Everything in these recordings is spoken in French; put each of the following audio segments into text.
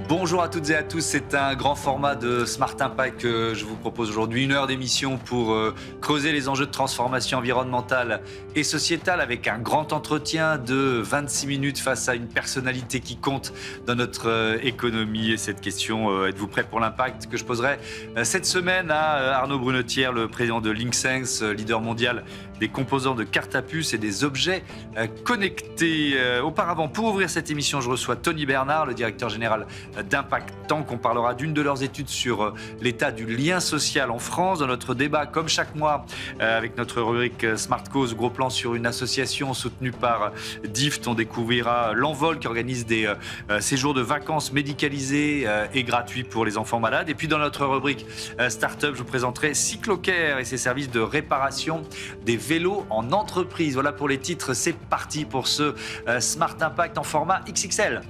Bonjour à toutes et à tous, c'est un grand format de Smart Impact que je vous propose aujourd'hui. 1 heure d'émission pour creuser les enjeux de transformation environnementale et sociétale avec un grand entretien de 26 minutes face à une personnalité qui compte dans notre économie. Et cette question, êtes-vous prêt pour l'impact, que je poserai cette semaine à Arnaud Brunetière, le président de Linksense, leader mondial des composants de cartes à puce et des objets connectés. Auparavant, pour ouvrir cette émission, je reçois Tony Bernard, le directeur général d'Impact Tank. On parlera d'une de leurs études sur l'état du lien social en France. Dans notre débat, comme chaque mois, avec notre rubrique Smart Cause, gros plan sur une association soutenue par DIFT. On découvrira l'Envol qui organise des séjours de vacances médicalisés et gratuits pour les enfants malades. Et puis dans notre rubrique Startup, je vous présenterai Cyclocare et ses services de réparation des vélos en entreprise. Voilà pour les titres, c'est parti pour ce Smart Impact en format XXL.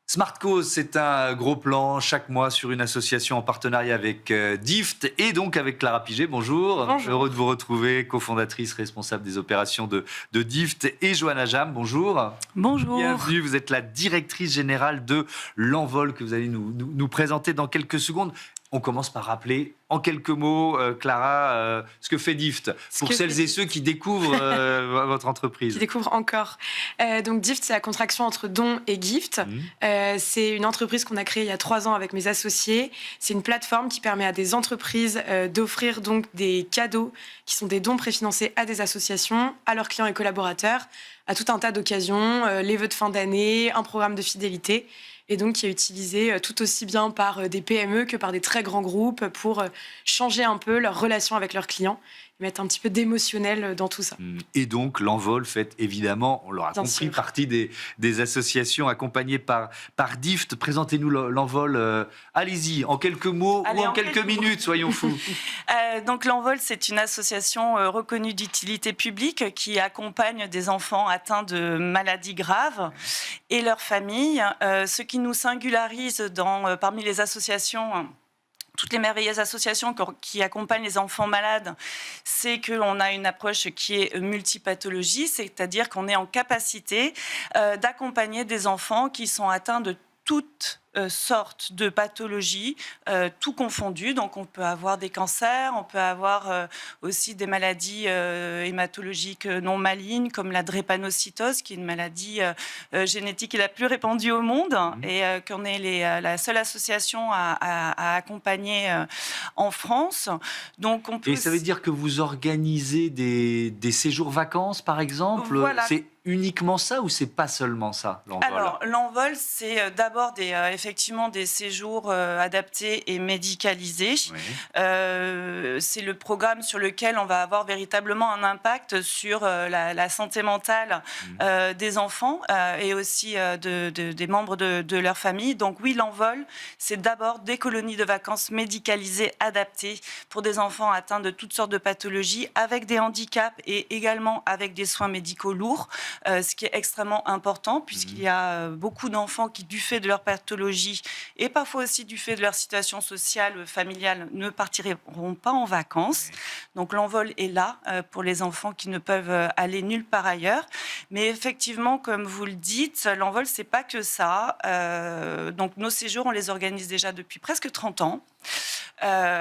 Smart Cause, c'est un gros plan chaque mois sur une association en partenariat avec DIFT et donc avec Clara Piget. Bonjour. Bonjour. Heureux de vous retrouver, cofondatrice responsable des opérations de DIFT, et Johanna Jam. Bonjour. Bonjour. Bienvenue, vous êtes la directrice générale de l'Envol que vous allez nous présenter dans quelques secondes. On commence par rappeler en quelques mots, Clara, ce que fait DIFT pour celles et ceux qui découvrent votre entreprise. Qui découvrent encore. Donc DIFT, c'est la contraction entre don et gift. C'est une entreprise qu'on a créée il y a 3 ans avec mes associés. C'est une plateforme qui permet à des entreprises d'offrir donc des cadeaux qui sont des dons préfinancés à des associations, à leurs clients et collaborateurs, à tout un tas d'occasions, les vœux de fin d'année, un programme de fidélité. Et donc qui est utilisé tout aussi bien par des PME que par des très grands groupes pour changer un peu leur relation avec leurs clients et mettre un petit peu d'émotionnel dans tout ça. Et donc l'Envol fait évidemment, on l'aura compris, partie des associations accompagnées par DIFT. Présentez-nous l'Envol, allez-y, en quelques mots. Ou en quelques minutes, soyons fous. Donc l'Envol, c'est une association reconnue d'utilité publique qui accompagne des enfants atteints de maladies graves et leurs familles. Ce qui nous singularise parmi les associations, toutes les merveilleuses associations qui accompagnent les enfants malades, c'est qu'on a une approche qui est multipathologie, c'est-à-dire qu'on est en capacité d'accompagner des enfants qui sont atteints de toutes sortes de pathologies, tout confondu. Donc on peut avoir des cancers, on peut avoir aussi des maladies hématologiques non malignes, comme la drépanocytose, qui est une maladie génétique la plus répandue au monde, et qu'on est la seule association à accompagner en France. Donc on peut... Et ça veut dire que vous organisez des séjours vacances, par exemple? Voilà. C'est uniquement ça ou c'est pas seulement ça, l'Envol? Alors, l'Envol, c'est d'abord effectivement des séjours adaptés et médicalisés. Oui. C'est le programme sur lequel on va avoir véritablement un impact sur la santé mentale des enfants et aussi des membres de leur famille. Donc oui, l'Envol, c'est d'abord des colonies de vacances médicalisées adaptées pour des enfants atteints de toutes sortes de pathologies, avec des handicaps et également avec des soins médicaux lourds. Ce qui est extrêmement important, puisqu'il y a beaucoup d'enfants qui, du fait de leur pathologie et parfois aussi du fait de leur situation sociale, familiale, ne partiront pas en vacances. Donc l'Envol est là pour les enfants qui ne peuvent aller nulle part ailleurs. Mais effectivement, comme vous le dites, l'Envol, c'est pas que ça. Donc nos séjours, on les organise déjà depuis presque 30 ans.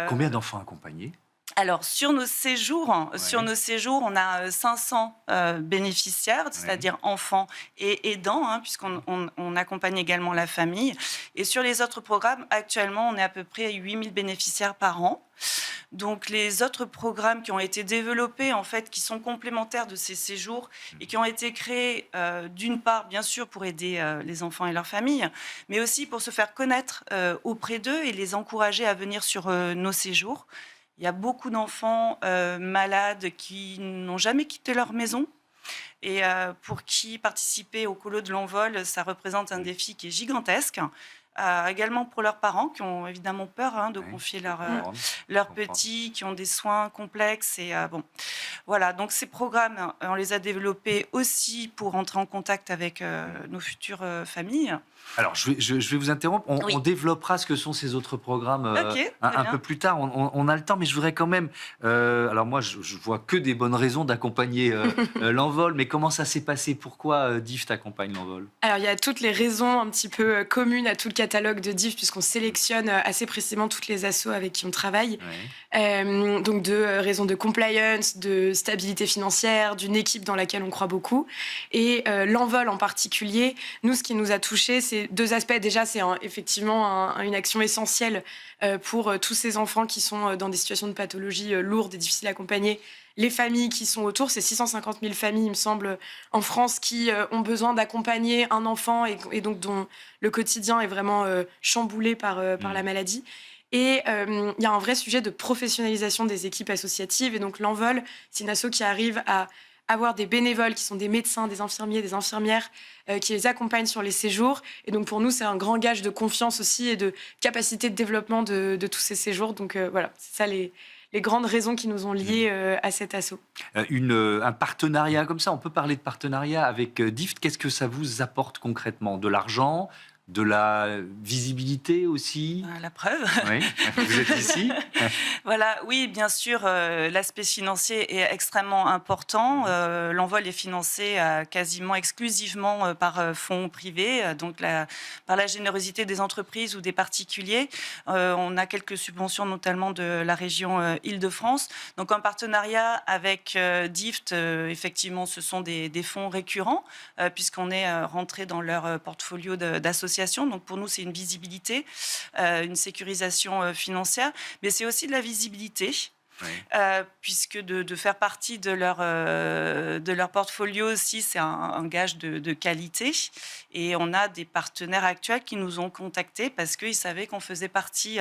Combien d'enfants accompagnés ? Alors, sur nos séjours, on a 500 bénéficiaires, c'est-à-dire enfants et aidants, puisqu'on accompagne également la famille. Et sur les autres programmes, actuellement, on est à peu près à 8000 bénéficiaires par an. Donc, les autres programmes qui ont été développés, en fait, qui sont complémentaires de ces séjours et qui ont été créés, d'une part, bien sûr, pour aider les enfants et leurs familles, mais aussi pour se faire connaître auprès d'eux et les encourager à venir sur nos séjours. Il y a beaucoup d'enfants malades qui n'ont jamais quitté leur maison et pour qui participer au colo de l'Envol, ça représente un défi qui est gigantesque. également pour leurs parents qui ont évidemment peur de confier leurs petits, qui ont des soins complexes. Et voilà, donc ces programmes, on les a développés aussi pour entrer en contact avec nos futures familles. Alors, je vais vous interrompre. On développera ce que sont ces autres programmes un peu plus tard. On a le temps, mais je voudrais quand même... alors moi, je vois que des bonnes raisons d'accompagner l'envol, mais comment ça s'est passé? Pourquoi DIFT accompagne l'envol? Alors, il y a toutes les raisons un petit peu communes à tout le catalogue de DIFT, puisqu'on sélectionne assez précisément toutes les assos avec qui on travaille. Donc, de raisons de compliance, de stabilité financière, d'une équipe dans laquelle on croit beaucoup. Et l'envol en particulier, nous, ce qui nous a touchés, c'est deux aspects. Déjà, c'est effectivement une action essentielle pour tous ces enfants qui sont dans des situations de pathologie lourdes et difficiles à accompagner. Les familles qui sont autour, c'est 650 000 familles, il me semble, en France, qui ont besoin d'accompagner un enfant et donc dont le quotidien est vraiment chamboulé par la maladie. Et il y a un vrai sujet de professionnalisation des équipes associatives. Et donc l'Envol, c'est une asso qui arrive à avoir des bénévoles qui sont des médecins, des infirmiers, des infirmières qui les accompagnent sur les séjours. Et donc pour nous, c'est un grand gage de confiance aussi et de capacité de développement de tous ces séjours. Donc voilà, c'est ça les grandes raisons qui nous ont liés à cet asso. Un partenariat comme ça, on peut parler de partenariat avec DIFT. Qu'est-ce que ça vous apporte concrètement? De l'argent? De la visibilité aussi? La preuve. Oui, vous êtes ici. Voilà, oui, bien sûr, l'aspect financier est extrêmement important. L'envol est financé quasiment exclusivement par fonds privés, donc par la générosité des entreprises ou des particuliers. On a quelques subventions, notamment de la région Île-de-France. Donc, en partenariat avec DIFT, effectivement, ce sont des fonds récurrents, puisqu'on est rentré dans leur portfolio d'associations. Donc pour nous, c'est une visibilité, une sécurisation financière, mais c'est aussi de la visibilité. Puisque de faire partie de leur portfolio aussi, c'est un gage de qualité. Et on a des partenaires actuels qui nous ont contactés parce qu'ils savaient qu'on faisait partie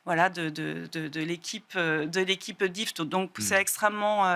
de l'équipe DIFT. Donc c'est extrêmement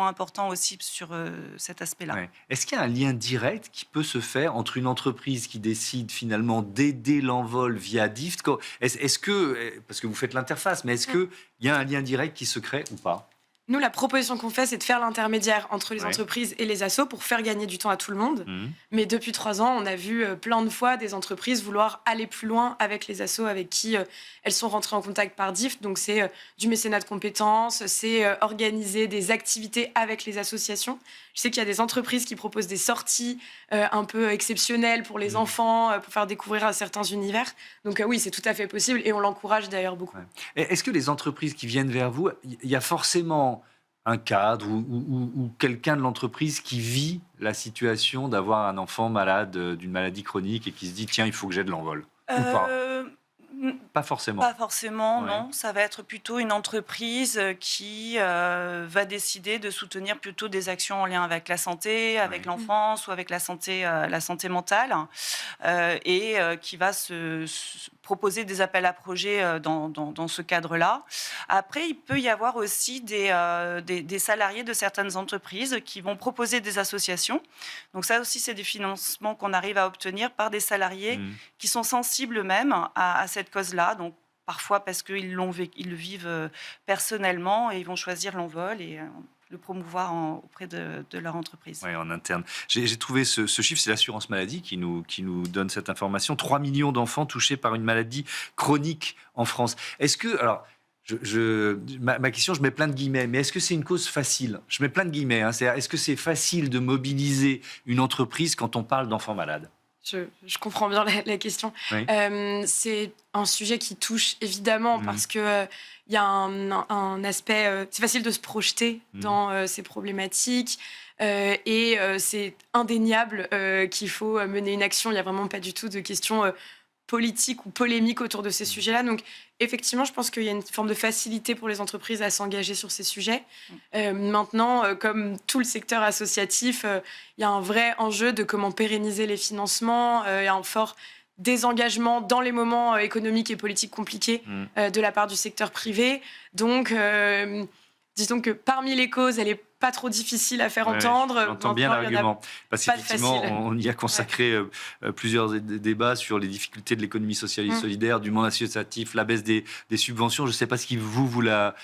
important aussi sur cet aspect-là. Est-ce qu'il y a un lien direct qui peut se faire entre une entreprise qui décide finalement d'aider l'envol via DIFT? Est-ce que, parce que vous faites l'interface, mais est-ce qu'il y a un lien direct qui se crée ou pas? Nous, la proposition qu'on fait, c'est de faire l'intermédiaire entre les entreprises et les assos pour faire gagner du temps à tout le monde. Mais depuis 3 ans, on a vu plein de fois des entreprises vouloir aller plus loin avec les assos avec qui elles sont rentrées en contact par DIFT. Donc, c'est du mécénat de compétences, c'est organiser des activités avec les associations. Je sais qu'il y a des entreprises qui proposent des sorties un peu exceptionnelles pour les enfants, pour faire découvrir certains univers. Donc oui, c'est tout à fait possible et on l'encourage d'ailleurs beaucoup. Est-ce que les entreprises qui viennent vers vous, il y a forcément un cadre ou quelqu'un de l'entreprise qui vit la situation d'avoir un enfant malade d'une maladie chronique et qui se dit « tiens, il faut que j'aide l'envol » ou pas? Pas forcément. Pas forcément, non. Ça va être plutôt une entreprise qui va décider de soutenir plutôt des actions en lien avec la santé, avec l'enfance ou avec la santé mentale, et qui va se proposer des appels à projets dans ce cadre-là. Après, il peut y avoir aussi des salariés de certaines entreprises qui vont proposer des associations. Donc ça aussi, c'est des financements qu'on arrive à obtenir par des salariés qui sont sensibles même à cette cause-là. Donc parfois parce qu'ils le vivent personnellement et ils vont choisir l'envol et le promouvoir auprès de leur entreprise. Oui, en interne. J'ai trouvé ce chiffre, c'est l'assurance maladie qui nous donne cette information. 3 millions d'enfants touchés par une maladie chronique en France. Est-ce que... Alors, ma question, je mets plein de guillemets, mais est-ce que c'est une cause facile? Je mets plein de guillemets. Est-ce que c'est facile de mobiliser une entreprise quand on parle d'enfants malades? Je comprends bien la question. Oui. C'est un sujet qui touche évidemment parce que il y a un aspect. C'est facile de se projeter dans ces problématiques et c'est indéniable qu'il faut mener une action. Il n'y a vraiment pas du tout de question politique ou polémique autour de ces sujets-là. Donc, effectivement, je pense qu'il y a une forme de facilité pour les entreprises à s'engager sur ces sujets. Maintenant, comme tout le secteur associatif, il y a un vrai enjeu de comment pérenniser les financements. Il y a un fort désengagement dans les moments économiques et politiques compliqués de la part du secteur privé. Donc, disons que parmi les causes, elle n'est pas trop difficile à faire entendre. J'entends bien Maintenant, il y en a l'argument. Parce pas de qu'effectivement, facile. on y a consacré plusieurs débats sur les difficultés de l'économie sociale et solidaire, du monde associatif, la baisse des subventions. Je ne sais pas si vous la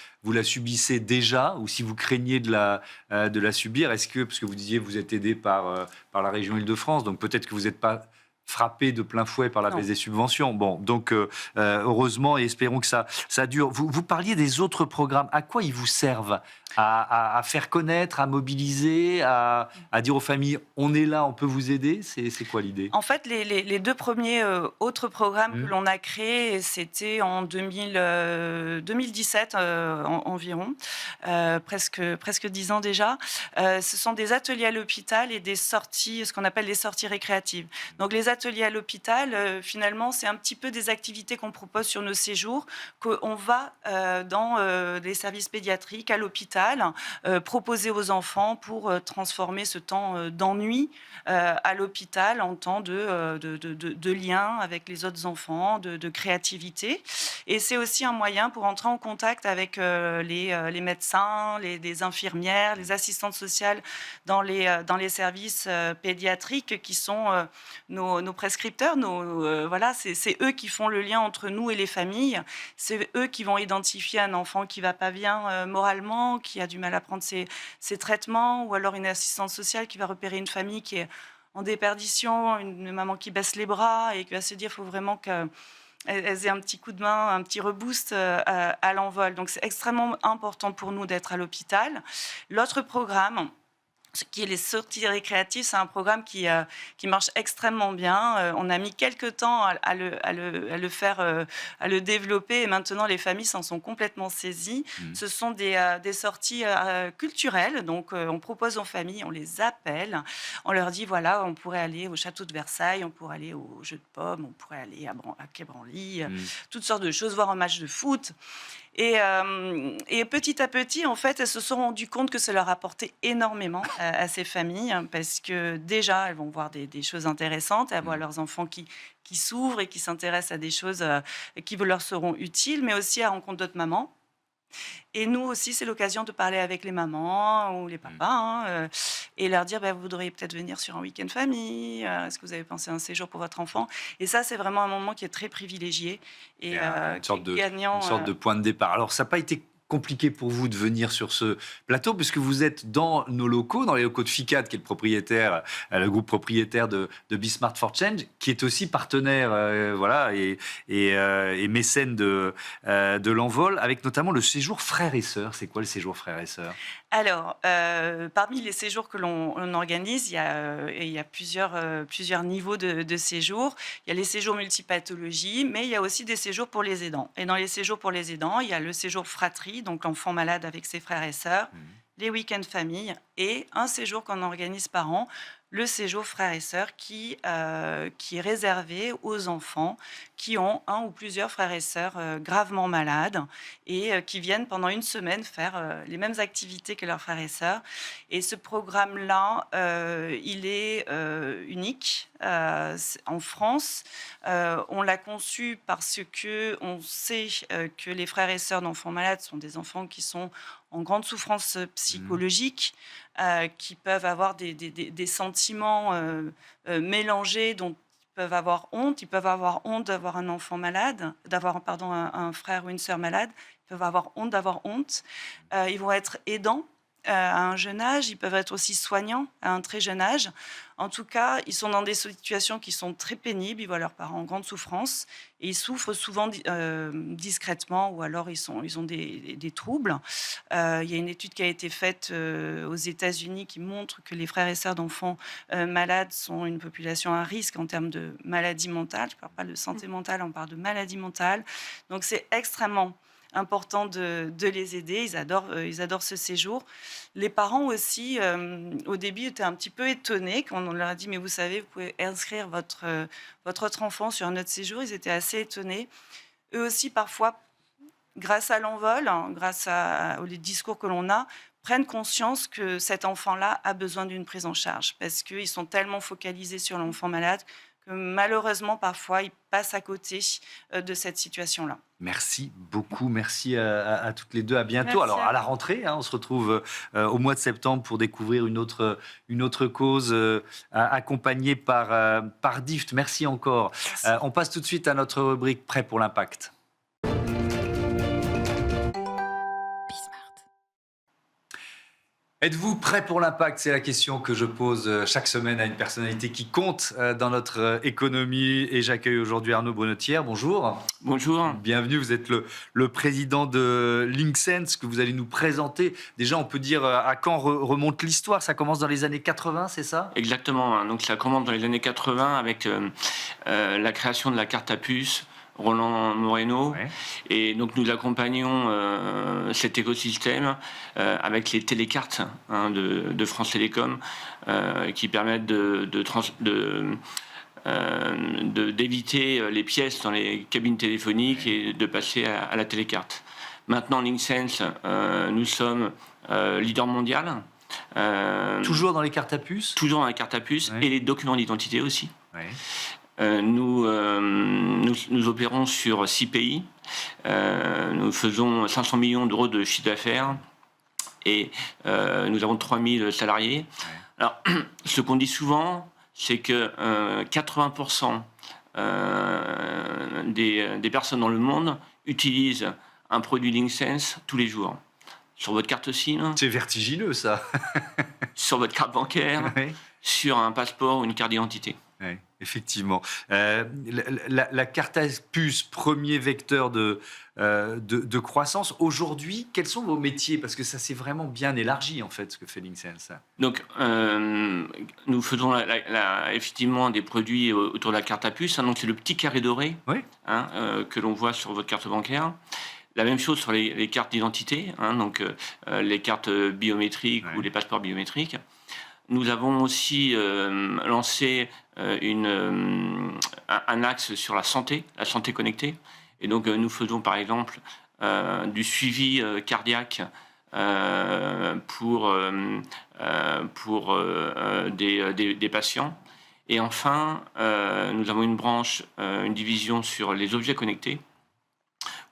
subissez déjà ou si vous craignez de la subir. Est-ce que, parce que vous disiez vous êtes aidé par la région Île-de-France, donc peut-être que vous n'êtes pas frappé de plein fouet par la baisse des subventions. Bon, donc heureusement et espérons que ça dure. Vous parliez des autres programmes. À quoi ils vous servent ? À faire connaître, à mobiliser, à dire aux familles on est là, on peut vous aider. C'est quoi l'idée ? En fait, les deux premiers autres programmes que l'on a créés, c'était en 2017 environ, presque 10 ans déjà. Ce sont des ateliers à l'hôpital et des sorties, ce qu'on appelle les sorties récréatives. Donc les ateliers à l'hôpital, finalement, c'est un petit peu des activités qu'on propose sur nos séjours, qu'on va dans des services pédiatriques à l'hôpital, proposer aux enfants pour transformer ce temps d'ennui à l'hôpital en temps de lien avec les autres enfants, de créativité. Et c'est aussi un moyen pour entrer en contact avec les médecins, les infirmières, les assistantes sociales dans les services pédiatriques qui sont nos prescripteurs. Voilà, c'est eux qui font le lien entre nous et les familles. C'est eux qui vont identifier un enfant qui ne va pas bien moralement, qui a du mal à prendre ses traitements, ou alors une assistante sociale qui va repérer une famille qui est en déperdition, une maman qui baisse les bras et qui va se dire qu'il faut vraiment qu'elle ait un petit coup de main, un petit reboost à l'envol. Donc c'est extrêmement important pour nous d'être à l'hôpital. L'autre programme, ce qui est les sorties récréatives, c'est un programme qui marche extrêmement bien. On a mis quelques temps à le faire, à le développer, et maintenant les familles s'en sont complètement saisies. Ce sont des sorties culturelles, donc on propose aux familles, on les appelle, on leur dit voilà, on pourrait aller au château de Versailles, on pourrait aller au jeu de pommes, on pourrait aller à Quai Branly, toutes sortes de choses, voir un match de foot. Et petit à petit, en fait, elles se sont rendues compte que ça leur apportait énormément à ces familles, parce que déjà, elles vont voir des choses intéressantes, elles voient leurs enfants qui s'ouvrent et qui s'intéressent à des choses qui leur seront utiles, mais aussi à la rencontre d'autres mamans. Et nous aussi, c'est l'occasion de parler avec les mamans ou les papas et leur dire vous voudriez peut-être venir sur un week-end famille. Est-ce que vous avez pensé à un séjour pour votre enfant ? Et ça, c'est vraiment un moment qui est très privilégié et une sorte gagnant. Une sorte de point de départ. Alors, ça n'a pas été compliqué pour vous de venir sur ce plateau, puisque vous êtes dans nos locaux, dans les locaux de FICAD, qui est le groupe propriétaire de Be Smart for Change, qui est aussi partenaire et mécène de l'Envol, avec notamment le séjour frères et sœurs. C'est quoi le séjour frères et sœurs ? Alors, parmi les séjours que l'on organise, il y a plusieurs niveaux de séjours. Il y a les séjours multipathologie, mais il y a aussi des séjours pour les aidants. Et dans les séjours pour les aidants, il y a le séjour fratrie, donc l'enfant malade avec ses frères et sœurs, les week-ends famille, et un séjour qu'on organise par an, le séjour frères et sœurs, qui est réservé aux enfants qui ont un ou plusieurs frères et sœurs gravement malades et qui viennent pendant une semaine faire les mêmes activités que leurs frères et sœurs. Et ce programme-là, il est unique en France. On l'a conçu parce qu'on sait que les frères et sœurs d'enfants malades sont des enfants qui sont en grande souffrance psychologique, qui peuvent avoir des sentiments mélangés dont ils peuvent avoir honte. Ils peuvent avoir honte d'avoir un enfant malade, un frère ou une sœur malade. Ils peuvent avoir honte d'avoir honte. Ils vont être aidants à un jeune âge. Ils peuvent être aussi soignants à un très jeune âge. En tout cas, ils sont dans des situations qui sont très pénibles. Ils voient leurs parents en grande souffrance et ils souffrent souvent discrètement, ou alors ils ont des troubles. Il y a une étude qui a été faite aux États-Unis qui montre que les frères et sœurs d'enfants malades sont une population à risque en termes de maladie mentale. Je ne parle pas de santé mentale, on parle de maladie mentale. Donc c'est extrêmement important de les aider. Ils adorent ce séjour. Les parents aussi, au début, étaient un petit peu étonnés quand on leur a dit « mais vous savez, vous pouvez inscrire votre autre enfant sur notre séjour ». Ils étaient assez étonnés. Eux aussi, parfois, grâce à l'Envol, grâce aux discours que l'on a, prennent conscience que cet enfant-là a besoin d'une prise en charge, parce qu'ils sont tellement focalisés sur l'enfant malade que malheureusement, parfois, ils passent à côté de cette situation-là. Merci beaucoup, merci à toutes les deux, à bientôt. Merci Alors à à la vous. rentrée, on se retrouve au mois de septembre pour découvrir une autre cause accompagnée par DIFT. Merci encore. Merci. On passe tout de suite à notre rubrique Prêt pour l'impact. Êtes-vous prêt pour l'impact? C'est la question que je pose chaque semaine à une personnalité qui compte dans notre économie. Et j'accueille aujourd'hui Arnaud Brunetière. Bonjour. Bonjour. Bienvenue, vous êtes le président de Linksense que vous allez nous présenter. Déjà, on peut dire à quand remonte l'histoire? Ça commence dans les années 80, c'est ça? Exactement. Donc ça commence dans les années 80 avec la création de la carte à puce, Roland Moreno. Ouais. Et donc nous accompagnons cet écosystème avec les télécartes de France Télécom qui permettent d'éviter les pièces dans les cabines téléphoniques et de passer à la télécarte. Maintenant, Linksense, nous sommes leader mondial. Toujours dans les cartes à puce? Toujours dans la carte à puce Ouais. et les documents d'identité aussi. Ouais. Nous opérons sur 6 pays. Nous faisons 500 millions d'euros de chiffre d'affaires et nous avons 3000 salariés. Ouais. Alors, ce qu'on dit souvent, c'est que 80% des personnes dans le monde utilisent un produit Linksense tous les jours. Sur votre carte SIM, C'est vertigineux, ça. sur votre carte bancaire, Ouais. sur un passeport ou une carte d'identité. Oui, effectivement. La carte à puce, premier vecteur de croissance. Aujourd'hui, quels sont vos métiers? Parce que ça s'est vraiment bien élargi, en fait, ce que fait Linksense. Donc, nous faisons effectivement des produits autour de la carte à puce. Donc, c'est le petit carré doré Oui. que l'on voit sur votre carte bancaire. La même chose sur les cartes d'identité, donc les cartes biométriques Ouais. ou les passeports biométriques. Nous avons aussi lancé un axe sur la santé connectée. Et donc, nous faisons par exemple du suivi cardiaque pour des patients. Et enfin, nous avons une branche, une division sur les objets connectés,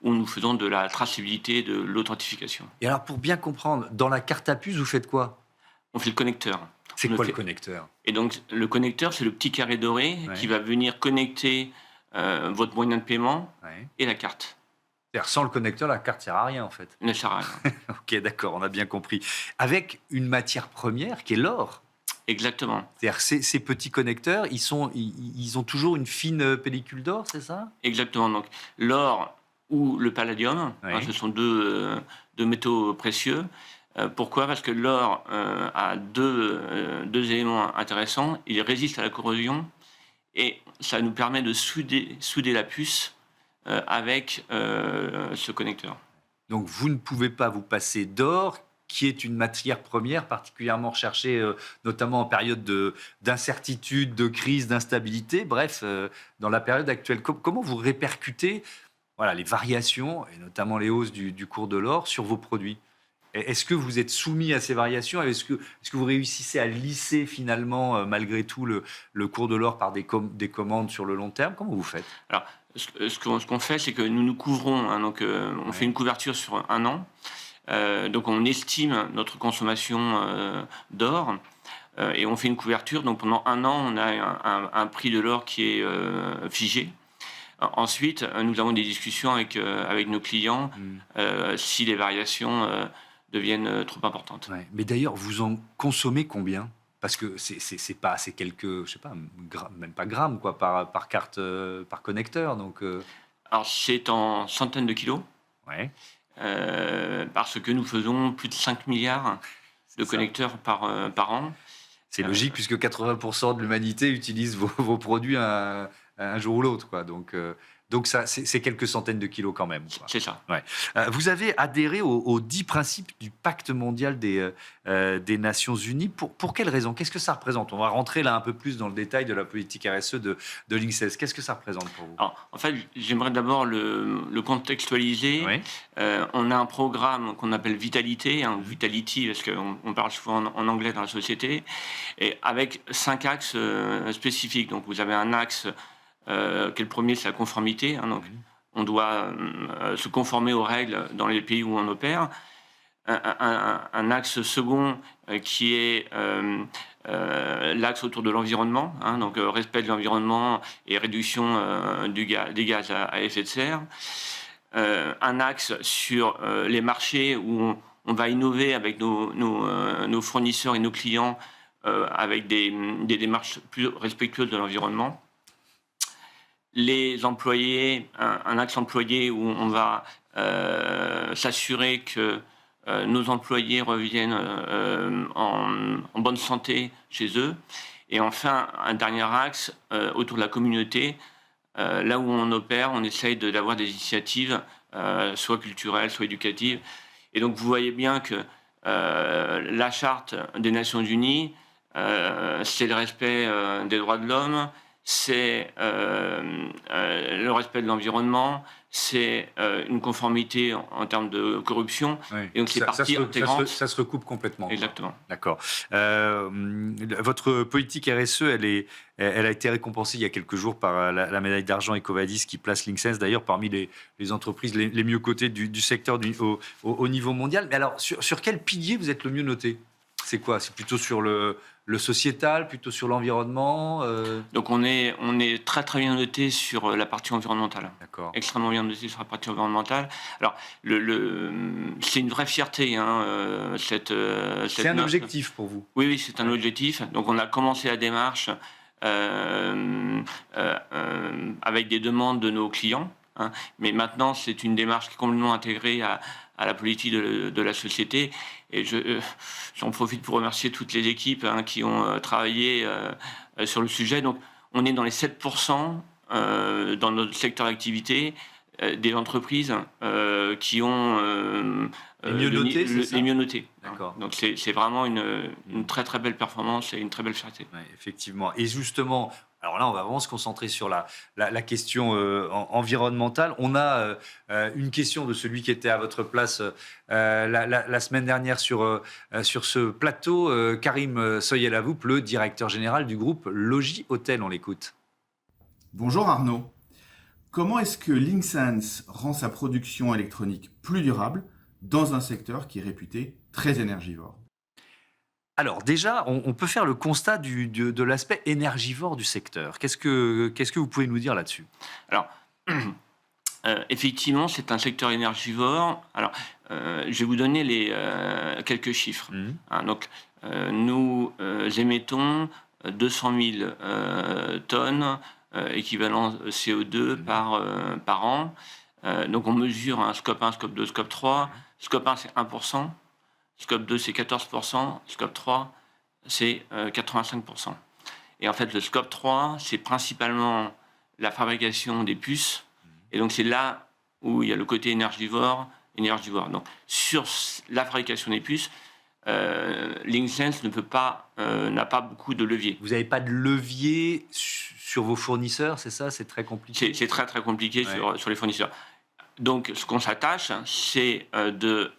où nous faisons de la traçabilité et de l'authentification. Et alors, pour bien comprendre, dans la carte à puce, vous faites quoi? On fait le connecteur. C'est On quoi fait- le connecteur? Et donc, le connecteur, c'est le petit carré doré Ouais. qui va venir connecter votre moyen de paiement Ouais. et la carte. C'est-à-dire, sans le connecteur, la carte sert à rien, en fait. Il ne sert à rien. Ok, d'accord, on a bien compris. Avec une matière première qui est l'or. Exactement. C'est-à-dire, ces petits connecteurs, ils ont toujours une fine pellicule d'or, c'est ça? Exactement. Donc, l'or ou le palladium, Oui. ce sont deux métaux précieux. Pourquoi? Parce que l'or a deux éléments intéressants. Il résiste à la corrosion et ça nous permet de souder la puce avec ce connecteur. Donc, vous ne pouvez pas vous passer d'or, qui est une matière première particulièrement recherchée, notamment en période d'incertitude, de crise, d'instabilité. Bref, dans la période actuelle, comment vous répercutez les variations, et notamment les hausses du cours de l'or, sur vos produits? Est-ce que vous êtes soumis à ces variations? Est-ce que vous réussissez à lisser finalement, malgré tout, le cours de l'or par des commandes sur le long terme? Comment vous faites? Alors, ce qu'on fait, c'est que nous nous couvrons. On fait une couverture sur un an. Donc, on estime notre consommation d'or et on fait une couverture. Donc, pendant un an, on a un prix de l'or qui est figé. Ensuite, nous avons des discussions avec nos clients si les variations deviennent trop importantes. Ouais. Mais d'ailleurs, vous en consommez combien? Parce que c'est quelques, je sais pas, même pas grammes quoi, par carte, par connecteur. Donc, Alors, c'est en centaines de kilos, ouais. parce que nous faisons plus de 5 milliards de ça. connecteurs par an. C'est logique puisque 80% de l'humanité utilise vos produits un jour ou l'autre, quoi. Donc Donc c'est quelques centaines de kilos quand même. Quoi. C'est ça. Ouais. Vous avez adhéré aux 10 principes du Pacte mondial des Nations Unies. Pour quelles raisons? Qu'est-ce que ça représente? On va rentrer là un peu plus dans le détail de la politique RSE de l'INSEE. Qu'est-ce que ça représente pour vous? Alors, en fait, j'aimerais d'abord le contextualiser. Oui. On a un programme qu'on appelle Vitalité, Vitality, parce qu'on parle souvent en anglais dans la société, et avec 5 axes spécifiques. Donc, vous avez un axe qui est le premier, c'est la conformité. Donc, on doit se conformer aux règles dans les pays où on opère. Un axe second qui est l'axe autour de l'environnement, donc respect de l'environnement et réduction des gaz à effet de serre. Un axe sur les marchés où on va innover avec nos fournisseurs et nos clients avec des démarches plus respectueuses de l'environnement. Les employés, un axe employé où on va s'assurer que nos employés reviennent en bonne santé chez eux. Et enfin, un dernier axe autour de la communauté. Là où on opère, on essaye d'avoir des initiatives, soit culturelles, soit éducatives. Et donc, vous voyez bien que la Charte des Nations Unies, c'est le respect des droits de l'homme, c'est le respect de l'environnement, c'est une conformité en termes de corruption. Oui. Et donc, c'est partie intégrante. Ça se recoupe complètement. Exactement. D'accord. Votre politique RSE, elle a été récompensée il y a quelques jours par la médaille d'argent EcoVadis qui place l'INSEE d'ailleurs parmi les entreprises les mieux cotées du secteur au niveau mondial. Mais alors, sur quel pilier vous êtes le mieux noté? C'est quoi? C'est plutôt sur le sociétal, plutôt sur l'environnement Donc on est très très bien noté sur la partie environnementale. D'accord. Extrêmement bien noté sur la partie environnementale. Alors c'est une vraie fierté. C'est un objectif pour vous? Oui, c'est un objectif. Donc on a commencé la démarche avec des demandes de nos clients. Mais maintenant, c'est une démarche qui est complètement intégrée à la politique de la société. Et j'en profite pour remercier toutes les équipes qui ont travaillé sur le sujet. Donc, on est dans les 7% dans notre secteur d'activité des entreprises qui ont les mieux notés. D'accord. Donc, c'est vraiment une très très belle performance et une très belle fierté. Ouais, effectivement. Et justement, alors là, on va vraiment se concentrer sur la question environnementale. On a une question de celui qui était à votre place la semaine dernière sur ce plateau. Karim Soyelavoup, le directeur général du groupe Logis Hôtel. On l'écoute. Bonjour Arnaud. Comment est-ce que Linksense rend sa production électronique plus durable dans un secteur qui est réputé très énergivore? Alors déjà, on peut faire le constat de l'aspect énergivore du secteur. Qu'est-ce que vous pouvez nous dire là-dessus? Alors, effectivement, c'est un secteur énergivore. Alors, je vais vous donner quelques chiffres. Donc, nous émettons 200 000 tonnes équivalent CO2 par an. Donc, on mesure un scope 1, scope 2, scope 3. Scope 1, c'est 1%. Scope 2, c'est 14%. Scope 3, c'est 85%. Et en fait, le scope 3, c'est principalement la fabrication des puces. Et donc, c'est là où il y a le côté énergivore. Donc, sur la fabrication des puces, Linksense n'a pas beaucoup de levier. Vous n'avez pas de levier sur vos fournisseurs, c'est ça? C'est très compliqué? C'est très, très compliqué sur les fournisseurs. Donc, ce qu'on s'attache, c'est de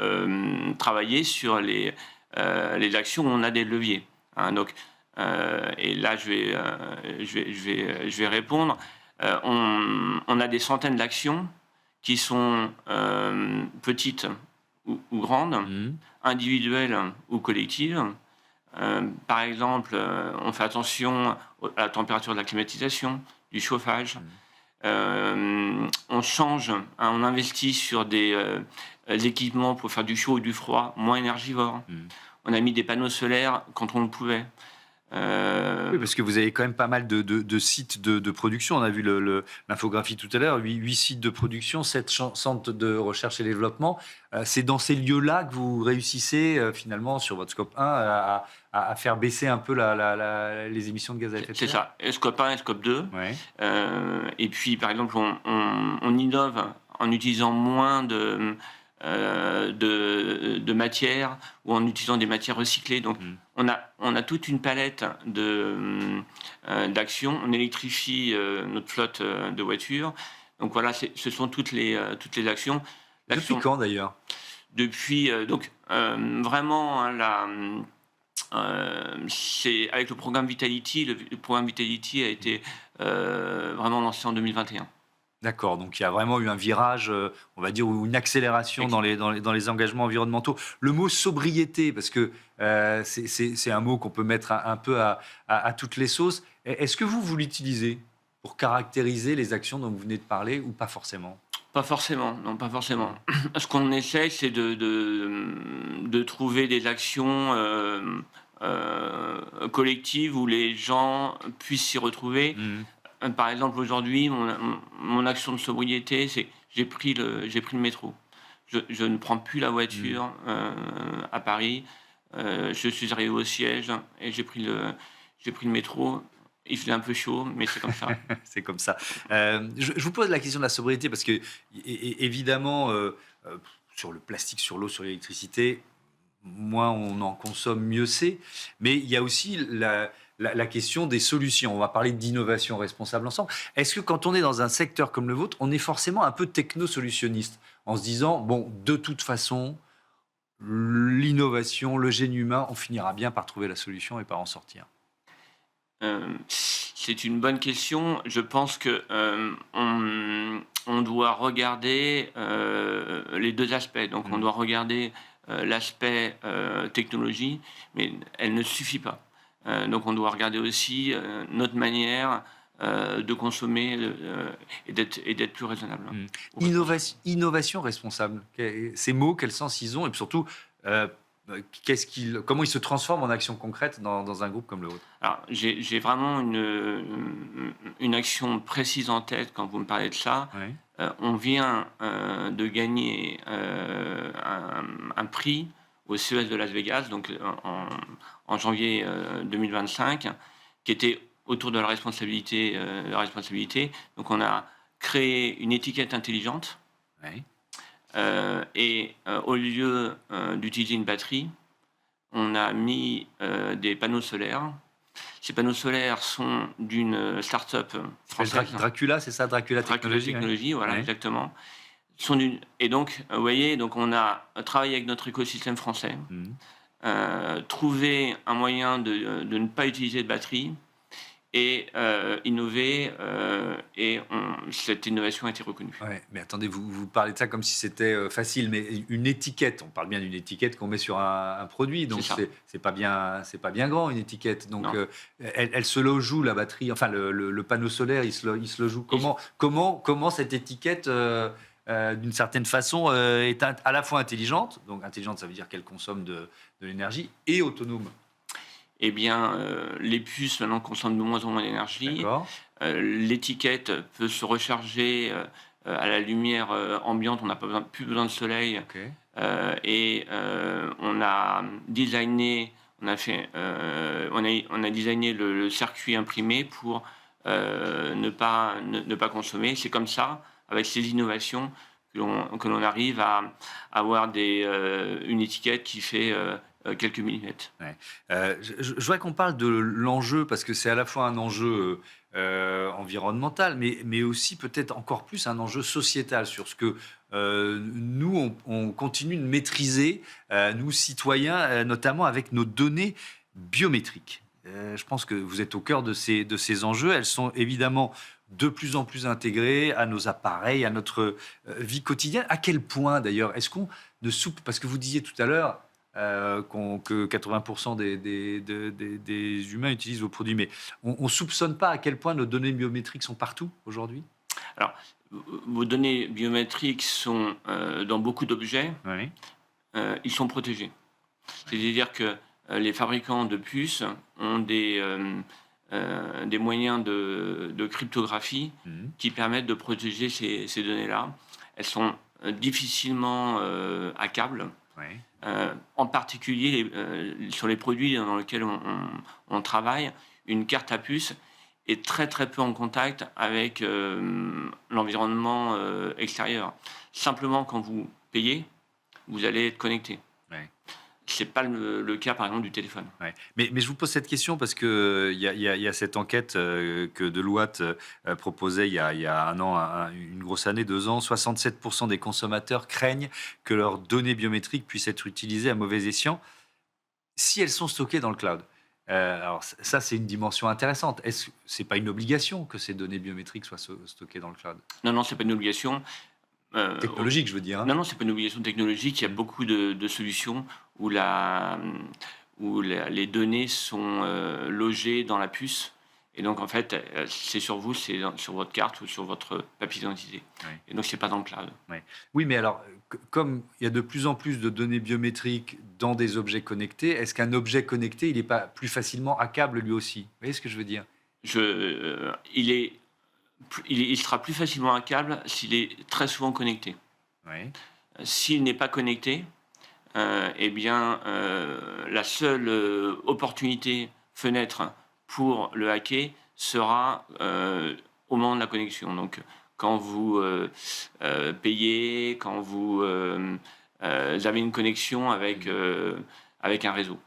travailler sur les actions où on a des leviers. Donc, et là, je vais répondre. On a des centaines d'actions qui sont petites ou grandes, individuelles ou collectives. Par exemple, on fait attention à la température de la climatisation, du chauffage. On change, on investit sur des équipements pour faire du chaud ou du froid moins énergivores. On a mis des panneaux solaires quand on le pouvait. Oui, parce que vous avez quand même pas mal de sites de production. On a vu l'infographie tout à l'heure, 8 sites de production, 7 centres de recherche et développement. C'est dans ces lieux-là que vous réussissez finalement sur votre scope 1 à faire baisser un peu les émissions de gaz à effet de serre. C'est ça, scope 1 et scope 2. Ouais. Et puis, par exemple, on innove en utilisant moins de matières ou en utilisant des matières recyclées. Donc, on a toute une palette d'actions. On électrifie notre flotte de voitures. Donc voilà, ce sont toutes les actions. Depuis quand d'ailleurs? Depuis vraiment c'est avec le programme Vitality. Le programme Vitality a été vraiment lancé en 2021. D'accord, donc il y a vraiment eu un virage, on va dire, ou une accélération dans les engagements environnementaux. Le mot sobriété, parce que c'est un mot qu'on peut mettre un peu à toutes les sauces. Est-ce que vous l'utilisez pour caractériser les actions dont vous venez de parler ou pas forcément? Pas forcément, non, pas forcément. Ce qu'on essaie, c'est de trouver des actions collectives où les gens puissent s'y retrouver. Par exemple, aujourd'hui, mon action de sobriété, c'est j'ai pris le métro. Je ne prends plus la voiture à Paris. Je suis arrivé au siège et j'ai pris le métro. Il faisait un peu chaud, mais c'est comme ça. C'est comme ça. Je vous pose la question de la sobriété parce que, évidemment, sur le plastique, sur l'eau, sur l'électricité, moins on en consomme, mieux c'est. Mais il y a aussi la question des solutions. On va parler d'innovation responsable ensemble. Est-ce que quand on est dans un secteur comme le vôtre, on est forcément un peu technosolutionniste en se disant, bon, de toute façon, l'innovation, le génie humain, on finira bien par trouver la solution et par en sortir? C'est une bonne question. Je pense que on doit regarder les deux aspects. Donc, on doit regarder l'aspect technologie, mais elle ne suffit pas. Donc, on doit regarder aussi notre manière de consommer et d'être plus raisonnable. Innovation responsable. Ces mots, quel sens ils ont? Et puis surtout, comment ils se transforment en action concrète dans un groupe comme le vôtre? Alors, j'ai vraiment une action précise en tête quand vous me parlez de ça. Oui. On vient de gagner un prix au CES de Las Vegas, donc en janvier 2025, qui était autour de la responsabilité. Donc, on a créé une étiquette intelligente. Oui. Et au lieu d'utiliser une batterie, on a mis des panneaux solaires. Ces panneaux solaires sont d'une start-up française. Dracula, c'est ça, Dracula Technologies, voilà, ouais. exactement. Et donc, vous voyez, donc on a travaillé avec notre écosystème français, trouvé un moyen de ne pas utiliser de batterie et innover, et cette innovation a été reconnue. Ouais, mais attendez, vous parlez de ça comme si c'était facile, mais une étiquette, on parle bien d'une étiquette qu'on met sur un produit, donc c'est pas bien grand une étiquette, donc elle se le joue la batterie, enfin le panneau solaire, il se le joue comment cette étiquette d'une certaine façon est à la fois intelligente, donc intelligente ça veut dire qu'elle consomme de l'énergie, et autonome. Eh bien, les puces maintenant consomment de moins en moins d'énergie. L'étiquette peut se recharger à la lumière ambiante. On n'a plus besoin de soleil. Okay. Et on a designé, on a designé le circuit imprimé pour ne pas consommer. C'est comme ça, avec ces innovations, que l'on arrive à avoir une étiquette qui fait quelques millimètres. Ouais. Je voudrais qu'on parle de l'enjeu, parce que c'est à la fois un enjeu environnemental, mais aussi peut-être encore plus un enjeu sociétal sur ce que nous, on continue de maîtriser, nous citoyens, notamment avec nos données biométriques. Je pense que vous êtes au cœur de ces enjeux. Elles sont évidemment de plus en plus intégrées à nos appareils, à notre vie quotidienne. À quel point, d'ailleurs, est-ce qu'on ne parce que vous disiez tout à l'heure que 80% des humains utilisent vos produits, mais on ne soupçonne pas à quel point nos données biométriques sont partout aujourd'hui? Alors, vos données biométriques sont dans beaucoup d'objets. Oui. Ils sont protégés. C'est-à-dire que les fabricants de puces ont des moyens de cryptographie qui permettent de protéger ces données-là. Elles sont difficilement hackables, en particulier sur les produits dans lesquels on travaille. Une carte à puce est très très peu en contact avec l'environnement extérieur. Simplement, quand vous payez, vous allez être connecté. C'est pas le cas, par exemple, du téléphone. Mais je vous pose cette question parce qu'il y a cette enquête que Deloitte proposait il y a un an, une grosse année, 2 ans. 67% des consommateurs craignent que leurs données biométriques puissent être utilisées à mauvais escient si elles sont stockées dans le cloud. Alors ça, c'est une dimension intéressante. Est-ce que c'est pas une obligation que ces données biométriques soient stockées dans le cloud? Non, c'est pas une obligation. Technologique, je veux dire. Non, c'est pas une obligation technologique. Il y a beaucoup de solutions où les données sont logées dans la puce. Et donc, en fait, c'est sur vous, c'est sur votre carte ou sur votre papier d'identité. Et donc, c'est pas dans le cloud. Oui, mais alors, comme il y a de plus en plus de données biométriques dans des objets connectés, est-ce qu'un objet connecté, il n'est pas plus facilement hackable lui aussi? Vous voyez ce que je veux dire? Il sera plus facilement hackable s'il est très souvent connecté. S'il n'est pas connecté, la seule opportunité, fenêtre pour le hacker sera au moment de la connexion. Donc, quand vous payez, quand vous avez une connexion avec un réseau.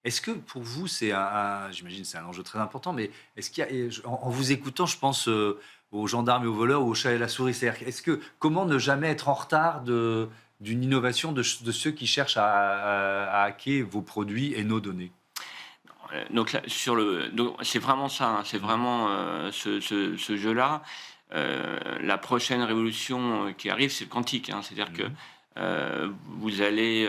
Est-ce que pour vous, j'imagine c'est un enjeu très important, mais est-ce qu'il y a, en vous écoutant, je pense aux gendarmes et aux voleurs ou aux chats et la souris, c'est-à-dire comment ne jamais être en retard d'une innovation de ceux qui cherchent à hacker vos produits et nos données? Donc, c'est vraiment ça, c'est vraiment ce jeu-là. La prochaine révolution qui arrive, c'est le quantique, c'est-à-dire que vous allez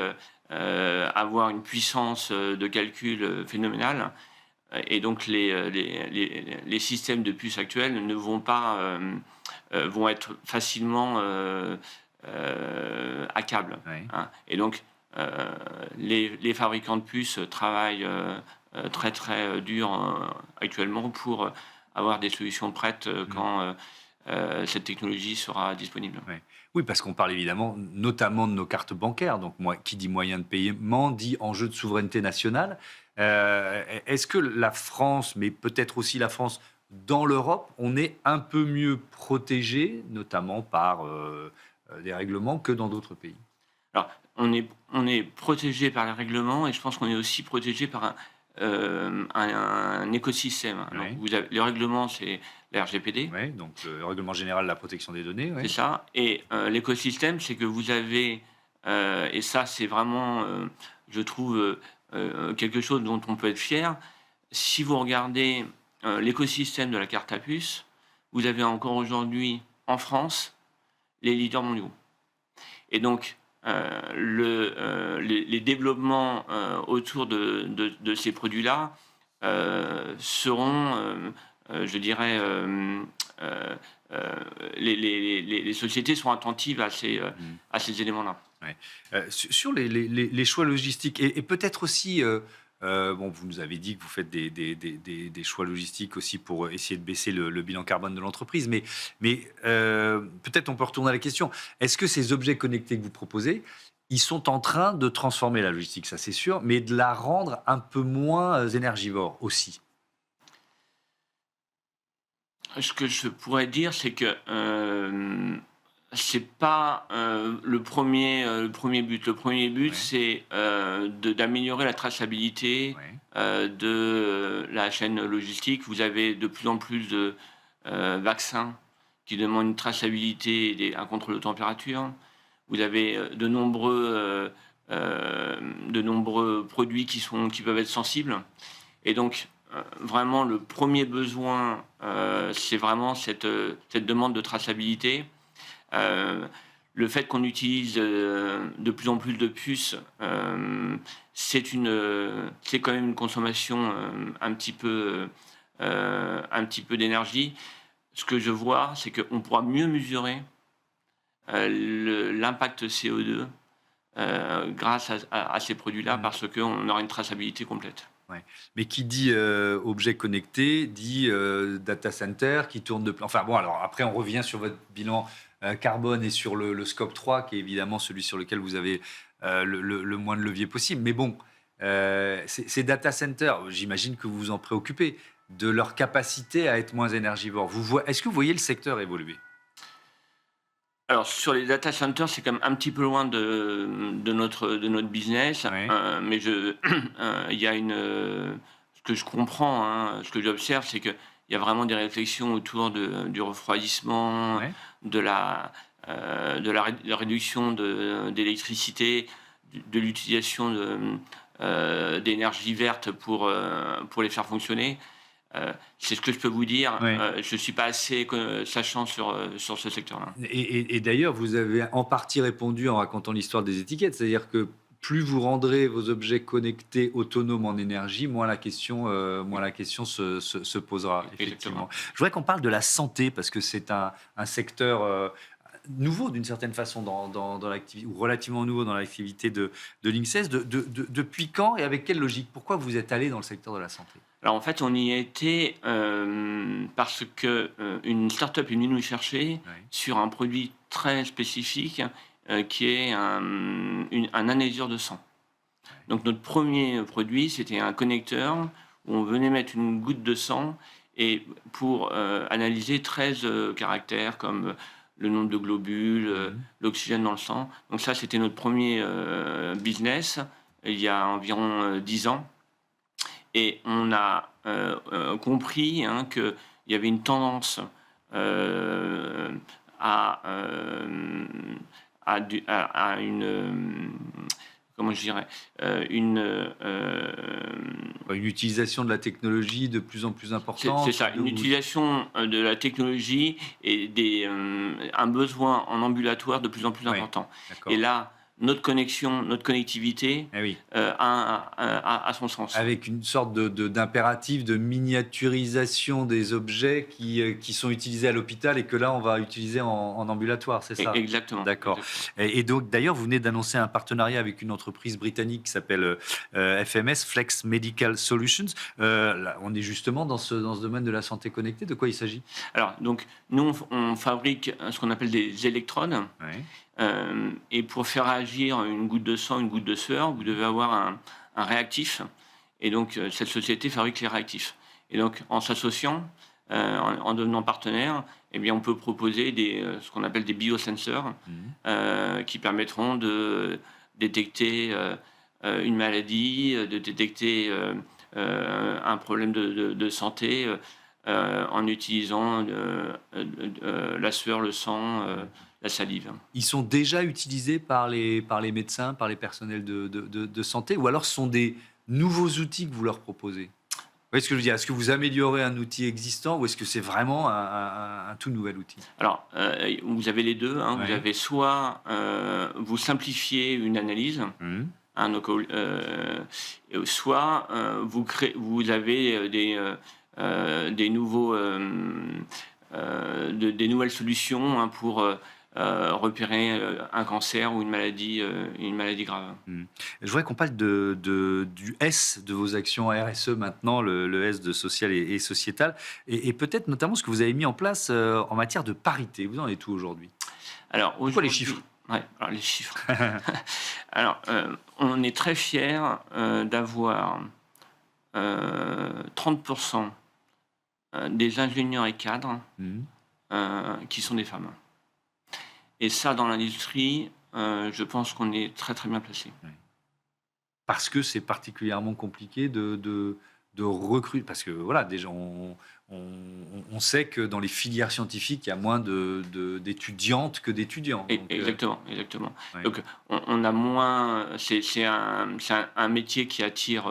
avoir une puissance de calcul phénoménale, et donc les systèmes de puces actuels ne vont pas vont être facilement hackables. Et donc les fabricants de puces travaillent très très dur actuellement pour avoir des solutions prêtes quand cette technologie sera disponible. Oui, parce qu'on parle évidemment notamment de nos cartes bancaires. Donc, qui dit moyen de paiement, dit enjeu de souveraineté nationale. Est-ce que la France, mais peut-être aussi la France dans l'Europe, on est un peu mieux protégé, notamment par des règlements, que dans d'autres pays? Alors, on est protégé par les règlements, et je pense qu'on est aussi protégé par un écosystème. Alors, le règlement, c'est la RGPD. Donc le règlement général de la protection des données. C'est ça. Et l'écosystème, c'est que vous avez, et ça c'est vraiment, je trouve, quelque chose dont on peut être fier. Si vous regardez l'écosystème de la carte à puce, vous avez encore aujourd'hui en France les leaders mondiaux. Et donc, les développements autour de ces produits-là seront, je dirais, les sociétés sont attentives à ces éléments-là. Sur les choix logistiques, et peut-être aussi, vous nous avez dit que vous faites des choix logistiques aussi pour essayer de baisser le bilan carbone de l'entreprise, mais peut-être on peut retourner à la question. Est-ce que ces objets connectés que vous proposez, ils sont en train de transformer la logistique, ça c'est sûr, mais de la rendre un peu moins énergivore aussi? Ce que je pourrais dire, c'est que c'est pas le premier but. Le premier but, c'est d'améliorer la traçabilité de la chaîne logistique. Vous avez de plus en plus de vaccins qui demandent une traçabilité et un contrôle de température. Vous avez de nombreux produits qui peuvent être sensibles. Et donc, vraiment, le premier besoin, c'est vraiment cette demande de traçabilité. Le fait qu'on utilise de plus en plus de puces, c'est quand même une consommation un petit peu d'énergie. Ce que je vois, c'est qu'on pourra mieux mesurer l'impact CO2 grâce à ces produits-là, parce qu'on aura une traçabilité complète. Mais qui dit objet connecté dit data center qui tourne de... Enfin bon, alors après, on revient sur votre bilan carbone et sur le scope 3, qui est évidemment celui sur lequel vous avez le moins de levier possible. Mais bon, ces data centers, j'imagine que vous vous en préoccupez, de leur capacité à être moins énergivores. Est-ce que vous voyez le secteur évoluer? Alors, sur les data centers, c'est quand même un petit peu loin de notre business. Ouais. Mais il y a ce que je comprends, hein, ce que j'observe, c'est qu'il y a vraiment des réflexions autour du refroidissement, Ouais. de la réduction d'électricité, de l'utilisation d'énergie verte pour les faire fonctionner. C'est ce que je peux vous dire. Ouais. Je ne suis pas assez sachant sur ce secteur-là. Et d'ailleurs, vous avez en partie répondu en racontant l'histoire des étiquettes, c'est-à-dire que plus vous rendrez vos objets connectés autonomes en énergie, moins la question se posera, effectivement. Exactement. Je voudrais qu'on parle de la santé, parce que c'est un secteur nouveau d'une certaine façon dans l'activité, ou relativement nouveau dans l'activité de Linksys. Depuis quand et avec quelle logique? Pourquoi vous êtes allé dans le secteur de la santé? Alors en fait, on y a été parce que une start-up est venue nous chercher sur un produit très spécifique qui est un analyseur de sang. Donc notre premier produit, c'était un connecteur où on venait mettre une goutte de sang et pour analyser 13 caractères comme le nombre de globules, l'oxygène dans le sang. Donc ça, c'était notre premier business il y a environ 10 ans. Et on a compris qu'il y avait une tendance à une comment je dirais une utilisation de la technologie de plus en plus importante. C'est ça, une utilisation de la technologie et un besoin en ambulatoire de plus en plus important. Et là, notre connectivité a son sens. Avec une sorte d'impératif de miniaturisation des objets qui sont utilisés à l'hôpital et que là, on va utiliser en ambulatoire, c'est ça? Exactement. D'accord. Et donc, d'ailleurs, vous venez d'annoncer un partenariat avec une entreprise britannique qui s'appelle FMS, Flex Medical Solutions. Là, on est justement dans ce domaine de la santé connectée. De quoi il s'agit? Alors, donc, nous, on fabrique ce qu'on appelle des électrodes. Et pour faire agir une goutte de sang, une goutte de sueur, vous devez avoir un réactif. Et donc, cette société fabrique les réactifs. Et donc, en s'associant, en devenant partenaire, eh bien, on peut proposer ce qu'on appelle des biosensors qui permettront de détecter une maladie, de détecter un problème de santé en utilisant la sueur, le sang, la salive. Ils sont déjà utilisés par les médecins, par les personnels de santé, ou alors ce sont des nouveaux outils que vous leur proposez? Vous voyez ce que je veux dire? Est-ce que vous améliorez un outil existant ou est-ce que c'est vraiment un tout nouvel outil? Alors, vous avez les deux. Vous avez soit vous simplifiez une analyse, soit vous avez des nouvelles solutions pour repérer un cancer ou une maladie grave. Je voudrais qu'on parle du S de vos actions RSE maintenant, le S de social et sociétal, et peut-être notamment ce que vous avez mis en place en matière de parité. Vous en êtes où aujourd'hui? Alors, quoi les chiffres? Alors les chiffres. Alors, on est très fiers d'avoir 30% des ingénieurs et cadres qui sont des femmes. Et ça, dans l'industrie, je pense qu'on est très très bien placé. Parce que c'est particulièrement compliqué de recruter. Parce que voilà, déjà, on sait que dans les filières scientifiques, il y a moins d'étudiantes que d'étudiants. Exactement. Donc, on a moins. C'est un métier qui attire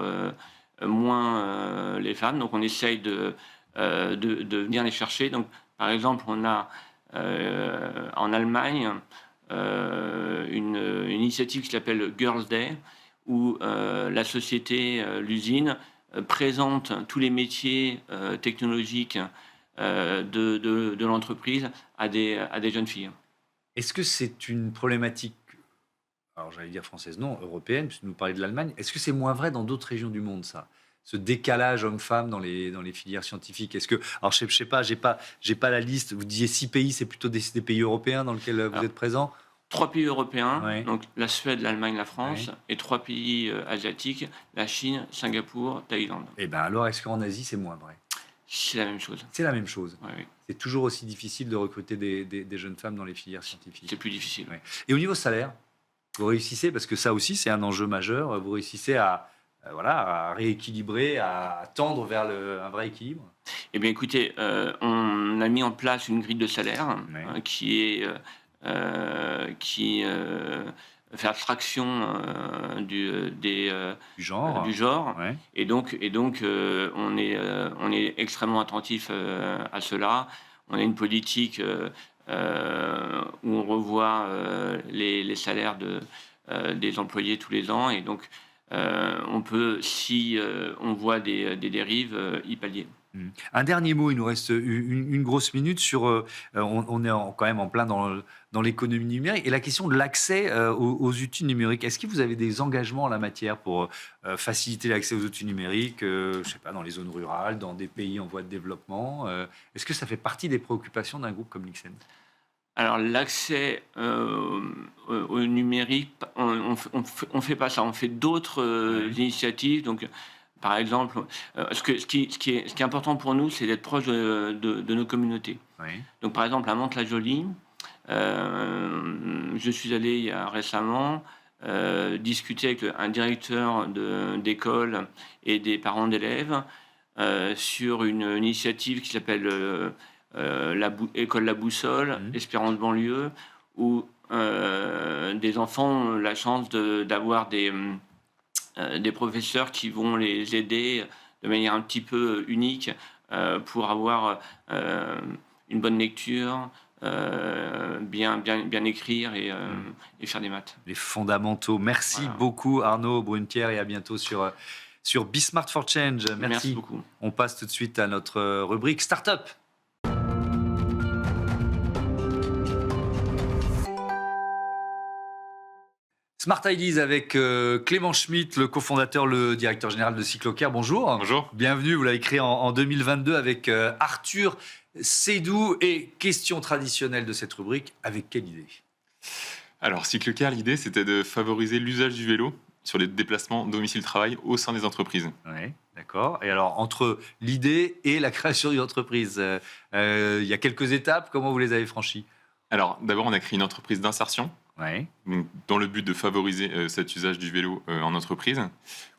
moins les femmes. Donc, on essaye de venir les chercher. Donc, par exemple, on a en Allemagne une initiative qui s'appelle Girls Day, où la société, l'usine, présente tous les métiers technologiques de l'entreprise à des jeunes filles. Est-ce que c'est une problématique alors j'allais dire française, non, européenne, puisque nous parlez de l'Allemagne. Est-ce que c'est moins vrai dans d'autres régions du monde, ça? Ce décalage homme-femme dans les filières scientifiques. Est-ce que, alors je sais pas, j'ai pas la liste. Vous disiez 6 pays, c'est plutôt des pays européens dans lesquels vous êtes présents? 3 pays européens, Ouais. donc la Suède, l'Allemagne, la France, Ouais. et 3 pays asiatiques, la Chine, Singapour, Thaïlande. Eh bien alors, est-ce qu'en Asie, c'est moins vrai? C'est la même chose. C'est la même chose. Ouais, oui. C'est toujours aussi difficile de recruter des jeunes femmes dans les filières scientifiques. C'est plus difficile. Ouais. Et au niveau salaire, vous réussissez, parce que ça aussi c'est un enjeu majeur, vous réussissez à rééquilibrer, à tendre vers un vrai équilibre? Eh bien, écoutez, on a mis en place une grille de salaire Ouais. qui fait abstraction Du genre? du genre. Ouais. Et donc, on est extrêmement attentif à cela. On a une politique où on revoit les salaires des employés tous les ans. Et donc, on peut, si on voit des dérives, y pallier. Un dernier mot, il nous reste une grosse minute sur. On est quand même en plein dans l'économie numérique et la question de l'accès aux outils numériques. Est-ce que vous avez des engagements en la matière pour faciliter l'accès aux outils numériques, je sais pas, dans les zones rurales, dans des pays en voie de développement? Est-ce que ça fait partie des préoccupations d'un groupe comme Lixen? Alors, l'accès au numérique, on fait pas ça. On fait d'autres initiatives. Donc, par exemple, ce qui est important pour nous, c'est d'être proche de nos communautés. Oui. Donc, par exemple, à Mantes-la-Jolie, je suis allé il y a récemment discuter avec un directeur d'école et des parents d'élèves sur une initiative qui s'appelle École La Boussole, Espérance banlieue, où des enfants ont la chance d'avoir des professeurs qui vont les aider de manière un petit peu unique pour avoir une bonne lecture, bien écrire et faire des maths. Les fondamentaux. Merci Voilà. beaucoup Arnaud Brunepierre et à bientôt sur Be Smart for Change. Merci beaucoup. On passe tout de suite à notre rubrique Startup. Smart Ideas avec Clément Schmitt, le cofondateur, le directeur général de Cyclocare. Bonjour. Bonjour. Bienvenue, vous l'avez créé en 2022 avec Arthur Sédou. Et question traditionnelle de cette rubrique, avec quelle idée? Alors, Cyclocare, l'idée, c'était de favoriser l'usage du vélo sur les déplacements domicile-travail au sein des entreprises. Oui, d'accord. Et alors, entre l'idée et la création d'une entreprise, il y a quelques étapes. Comment vous les avez franchies? Alors, d'abord, on a créé une entreprise d'insertion, Oui. donc, dans le but de favoriser cet usage du vélo en entreprise,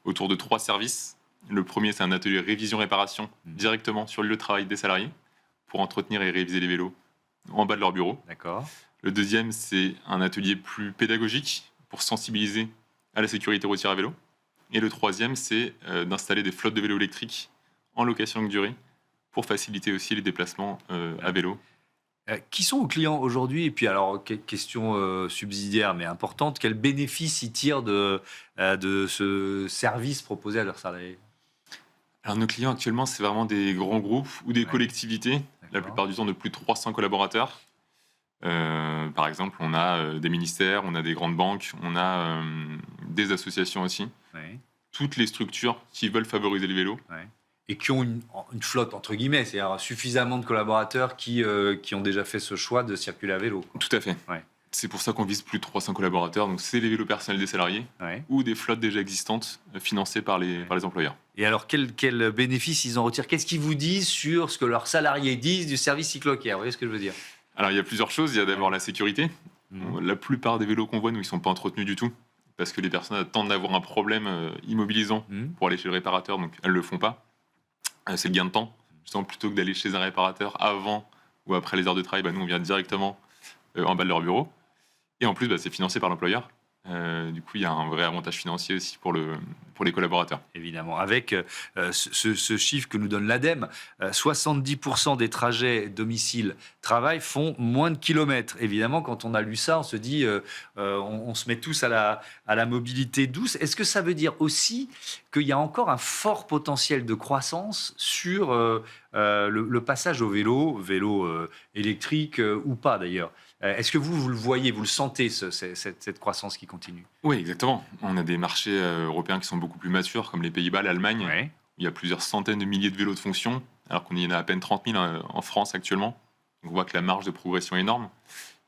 autour de 3 services. Le premier, c'est un atelier révision-réparation directement sur le lieu de travail des salariés pour entretenir et réviser les vélos en bas de leur bureau. D'accord. Le deuxième, c'est un atelier plus pédagogique pour sensibiliser à la sécurité routière à vélo. Et le troisième, c'est d'installer des flottes de vélos électriques en location longue durée pour faciliter aussi les déplacements à vélo. Qui sont vos clients aujourd'hui? Et puis, alors, question subsidiaire mais importante, quels bénéfices ils tirent de ce service proposé à leurs salariés? Alors, nos clients actuellement, c'est vraiment des grands groupes ou des collectivités, la D'accord. plupart du temps de plus de 300 collaborateurs. Par exemple, on a des ministères, on a des grandes banques, on a des associations aussi. Oui. Toutes les structures qui veulent favoriser le vélo. Et qui ont une flotte, entre guillemets, c'est-à-dire suffisamment de collaborateurs qui ont déjà fait ce choix de circuler à vélo. Tout à fait. Ouais. C'est pour ça qu'on vise plus de 300 collaborateurs. Donc, c'est les vélos personnels des salariés Ouais. ou des flottes déjà existantes financées par les employeurs. Et alors, quel bénéfice ils en retirent? Qu'est-ce qu'ils vous disent sur ce que leurs salariés disent du service Cyclocare? Vous voyez ce que je veux dire? Alors, il y a plusieurs choses. Il y a d'abord la sécurité. Mhm. La plupart des vélos qu'on voit, nous, ils ne sont pas entretenus du tout. Parce que les personnes attendent d'avoir un problème immobilisant Mhm. pour aller chez le réparateur, donc elles ne le font pas. C'est le gain de temps. Justement, plutôt que d'aller chez un réparateur avant ou après les heures de travail, nous, on vient directement en bas de leur bureau. Et en plus, c'est financé par l'employeur. Du coup, il y a un vrai avantage financier aussi pour les collaborateurs. Évidemment, avec ce chiffre que nous donne l'ADEME, 70% des trajets domicile-travail font moins de kilomètres. Évidemment, quand on a lu ça, on se dit, on se met tous à la mobilité douce. Est-ce que ça veut dire aussi qu'il y a encore un fort potentiel de croissance sur le passage au vélo électrique ou pas d'ailleurs? Est-ce que vous le voyez, vous le sentez, cette croissance qui continue? Oui, exactement. On a des marchés européens qui sont beaucoup plus matures, comme les Pays-Bas, l'Allemagne. Ouais. Il y a plusieurs centaines de milliers de vélos de fonction, alors qu'on y en a à peine 30 000 en France actuellement. Donc on voit que la marge de progression est énorme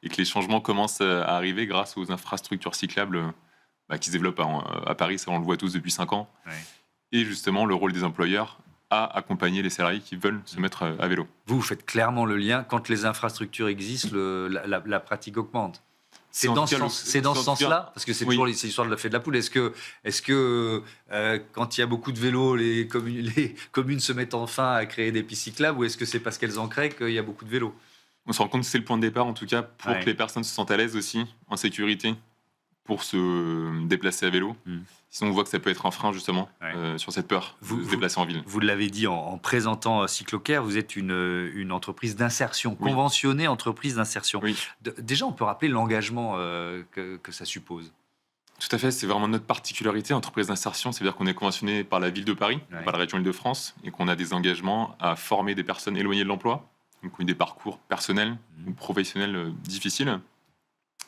et que les changements commencent à arriver grâce aux infrastructures cyclables qui se développent à Paris, ça on le voit tous depuis 5 ans. Ouais. Et justement, le rôle des employeurs à accompagner les salariés qui veulent se mettre à vélo. Vous faites clairement le lien. Quand les infrastructures existent, la pratique augmente. C'est dans ce sens-là, parce que c'est toujours l'histoire de la fée de la poule. Est-ce que quand il y a beaucoup de vélos, les communes se mettent enfin à créer des pistes cyclables, ou est-ce que c'est parce qu'elles en créent qu'il y a beaucoup de vélos? On se rend compte que c'est le point de départ, en tout cas, pour Ouais. que les personnes se sentent à l'aise aussi, en sécurité, pour se déplacer à vélo. Sinon, on voit que ça peut être un frein, justement, sur cette peur de se déplacer en ville. Vous l'avez dit en présentant Cyclocare, vous êtes une entreprise d'insertion, Oui. conventionnée entreprise d'insertion. Oui. Déjà, on peut rappeler l'engagement que ça suppose. Tout à fait, c'est vraiment notre particularité, entreprise d'insertion, c'est-à-dire qu'on est conventionné par la ville de Paris, par la région Île-de-France, et qu'on a des engagements à former des personnes éloignées de l'emploi, donc qui ont eu des parcours personnels ou professionnels difficiles,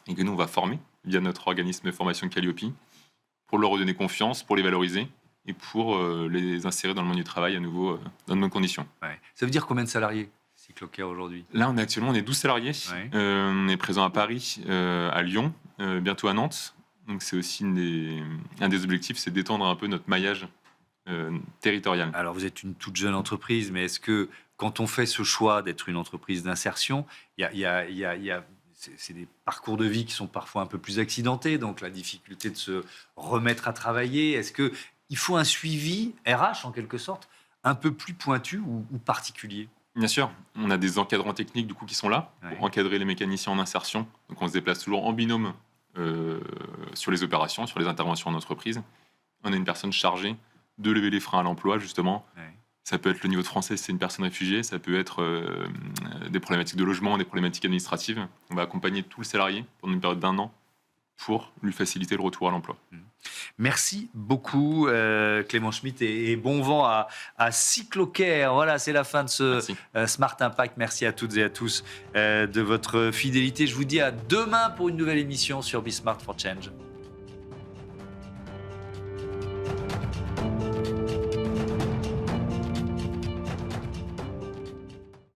et que nous, on va former via notre organisme de formation Calliope, pour leur redonner confiance, pour les valoriser, et pour les insérer dans le monde du travail à nouveau, dans de bonnes conditions. Ouais. Ça veut dire combien de salariés, Cyclocare, aujourd'hui? Là, on est 12 salariés. Ouais. On est présent à Paris, à Lyon, bientôt à Nantes. Donc, c'est aussi un des objectifs, c'est d'étendre un peu notre maillage territorial. Alors, vous êtes une toute jeune entreprise, mais est-ce que quand on fait ce choix d'être une entreprise d'insertion, c'est des parcours de vie qui sont parfois un peu plus accidentés, donc la difficulté de se remettre à travailler. Est-ce qu'il faut un suivi RH, en quelque sorte, un peu plus pointu ou particulier? Bien sûr, on a des encadrants techniques du coup, qui sont là pour encadrer les mécaniciens en insertion. Donc, on se déplace toujours en binôme sur les opérations, sur les interventions en entreprise. On a une personne chargée de lever les freins à l'emploi, justement. Ça peut être le niveau de français, c'est une personne réfugiée. Ça peut être des problématiques de logement, des problématiques administratives. On va accompagner tout le salarié pendant une période d'1 an pour lui faciliter le retour à l'emploi. Merci beaucoup, Clément Schmitt, et bon vent à Cyclocare. Voilà, c'est la fin de ce Smart Impact. Merci à toutes et à tous de votre fidélité. Je vous dis à demain pour une nouvelle émission sur Be Smart for Change.